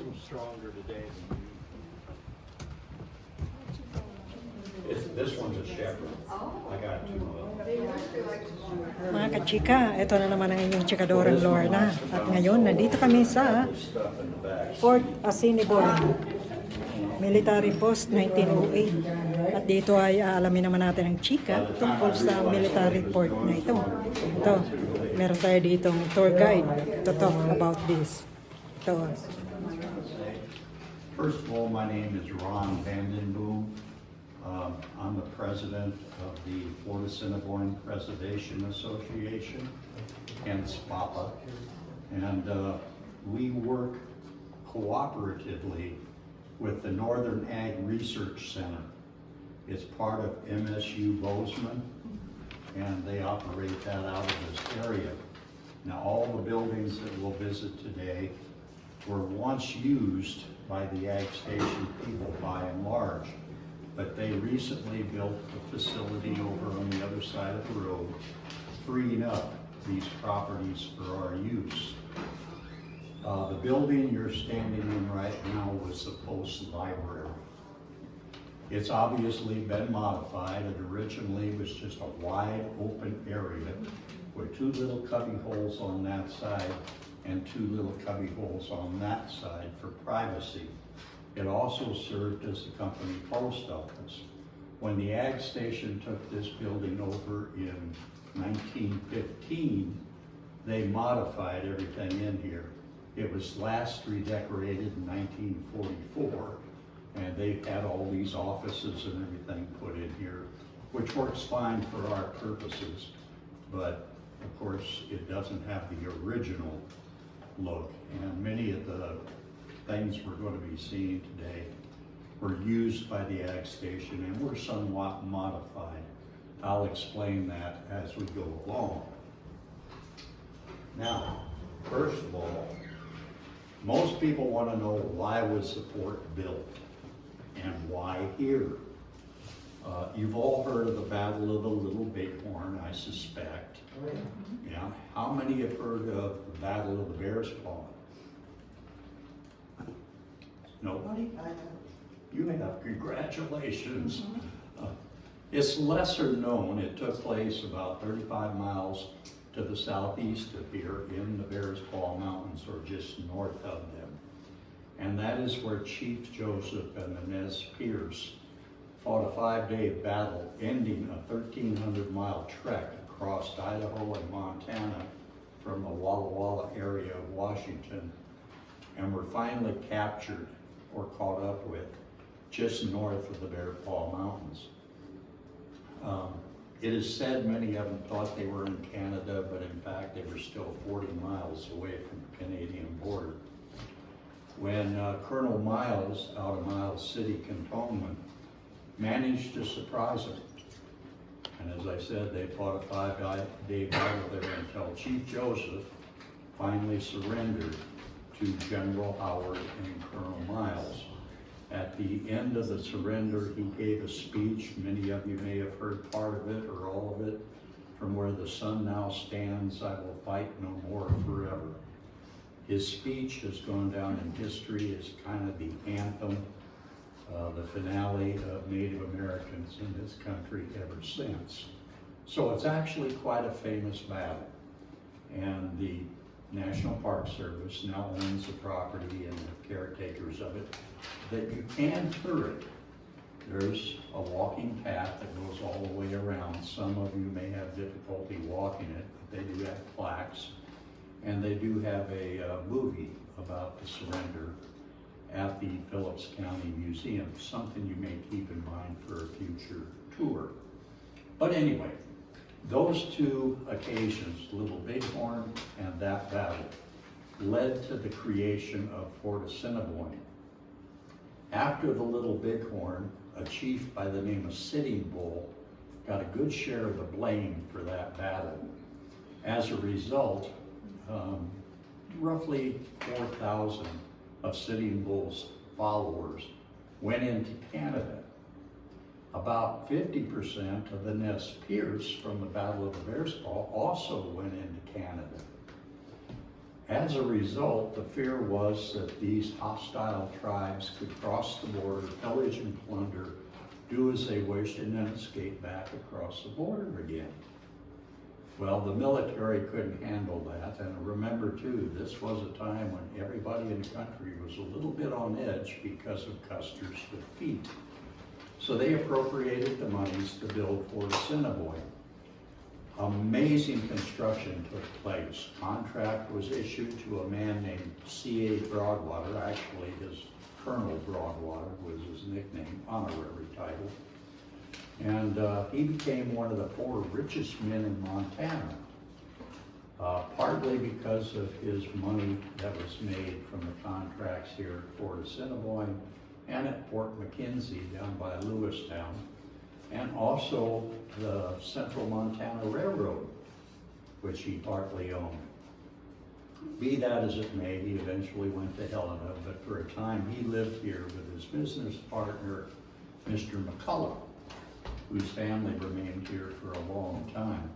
little stronger today than This one's a shepherd. I got two of them. Mga kachika, ito na naman ang inyong chikadorang Lorna. At ngayon, nandito kami sa Fort Assinniboine, Military Post 1908. At dito ay aalamin naman natin ang chika tungkol sa military port na ito. Ito, meron tayo ditong tour guide to talk about this. Ito. First of all, my name is Ron Vandenboom. I'm the president of the Fort Assinniboine Preservation Association, hence PAPA. And we work cooperatively with the Northern Ag Research Center. It's part of MSU Bozeman, and they operate that out of this area. Now, all the buildings that we'll visit today were once used by the Ag Station people by and large, but they recently built a facility over on the other side of the road, freeing up these properties for our use. The building you're standing in right now was the post library. It's obviously been modified. It originally was just a wide open area with two little cubby holes on that side and two little cubby holes on that side for privacy. It also served as the company post office. When the Ag Station took this building over in 1915, they modified everything in here. It was last redecorated in 1944, and they had all these offices and everything put in here, which works fine for our purposes, but of course it doesn't have the original look, and many of the things we're going to be seeing today were used by the Ag Station and were somewhat modified. I'll explain that as we go along. Now, first of all, most people want to know, why was the fort built and why here? You've all heard of the Battle of the Little Bighorn, I suspect. Yeah. How many have heard of the Battle of the Bear's Paw? Nobody? You have. Congratulations. It's lesser known. It took place about 35 miles to the southeast of here in the Bear's Paw Mountains, or just north of them. And that is where Chief Joseph and the Nez Perce fought a 5-day battle, ending a 1,300-mile trek across Idaho and Montana from the Walla Walla area of Washington, and were finally captured or caught up with just north of the Bear Paw Mountains. It is said many of them thought they were in Canada, but in fact they were still 40 miles away from the Canadian border. When Colonel Miles, out of Miles City, Cantonment, managed to surprise them. And as I said, they fought a 5-day battle there until Chief Joseph finally surrendered to General Howard and Colonel Miles. At the end of the surrender, he gave a speech. Many of you may have heard part of it or all of it. From where the sun now stands, I will fight no more forever. His speech has gone down in history as kind of the anthem, the finale of Native Americans in this country ever since. So it's actually quite a famous battle. And the National Park Service now owns the property and the caretakers of it, that you can tour it. There's a walking path that goes all the way around. Some of you may have difficulty walking it, but they do have plaques. And they do have a movie about the surrender at the Phillips County Museum, something you may keep in mind for a future tour. But anyway, those two occasions, Little Bighorn and that battle, led to the creation of Fort Assinniboine. After the Little Bighorn, a chief by the name of Sitting Bull got a good share of the blame for that battle. As a result, roughly 4,000 of Sitting Bull's followers went into Canada. About 50% of the Nez Perce from the Battle of the Bear's Paw also went into Canada. As a result, the fear was that these hostile tribes could cross the border, pillage and plunder, do as they wished, and then escape back across the border again. Well, the military couldn't handle that, and remember too, this was a time when everybody in the country was a little bit on edge because of Custer's defeat. So they appropriated the monies to build Fort Assinniboine. Amazing construction took place. Contract was issued to a man named C.A. Broadwater. Actually, his Colonel Broadwater was his nickname, honorary title. And he became one of the 4 richest men in Montana, partly because of his money that was made from the contracts here at Fort Assinniboine and at Fort McKenzie down by Lewistown, and also the Central Montana Railroad, which he partly owned. Be that as it may, he eventually went to Helena, but for a time he lived here with his business partner, Mr. McCullough, whose family remained here for a long time.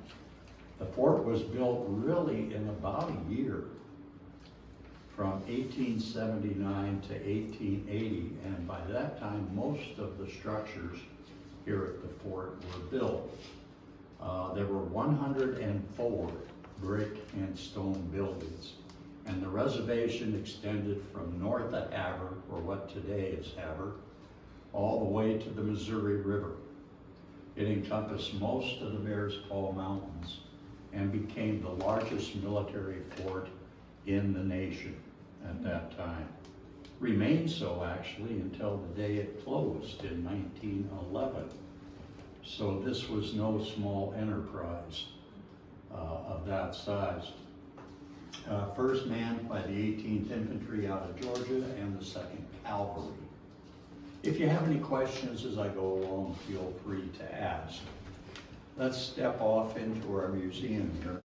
The fort was built really in about a year, from 1879 to 1880, and by that time most of the structures here at the fort were built. There were 104 brick and stone buildings, and the reservation extended from north of Havre, or what today is Havre, all the way to the Missouri River. It encompassed most of the Bears Paw Mountains and became the largest military fort in the nation at that time. Remained so actually until the day it closed in 1911. So this was no small enterprise of that size. First manned by the 18th Infantry out of Georgia and the 2nd Cavalry. If you have any questions as I go along, feel free to ask. Let's step off into our museum here.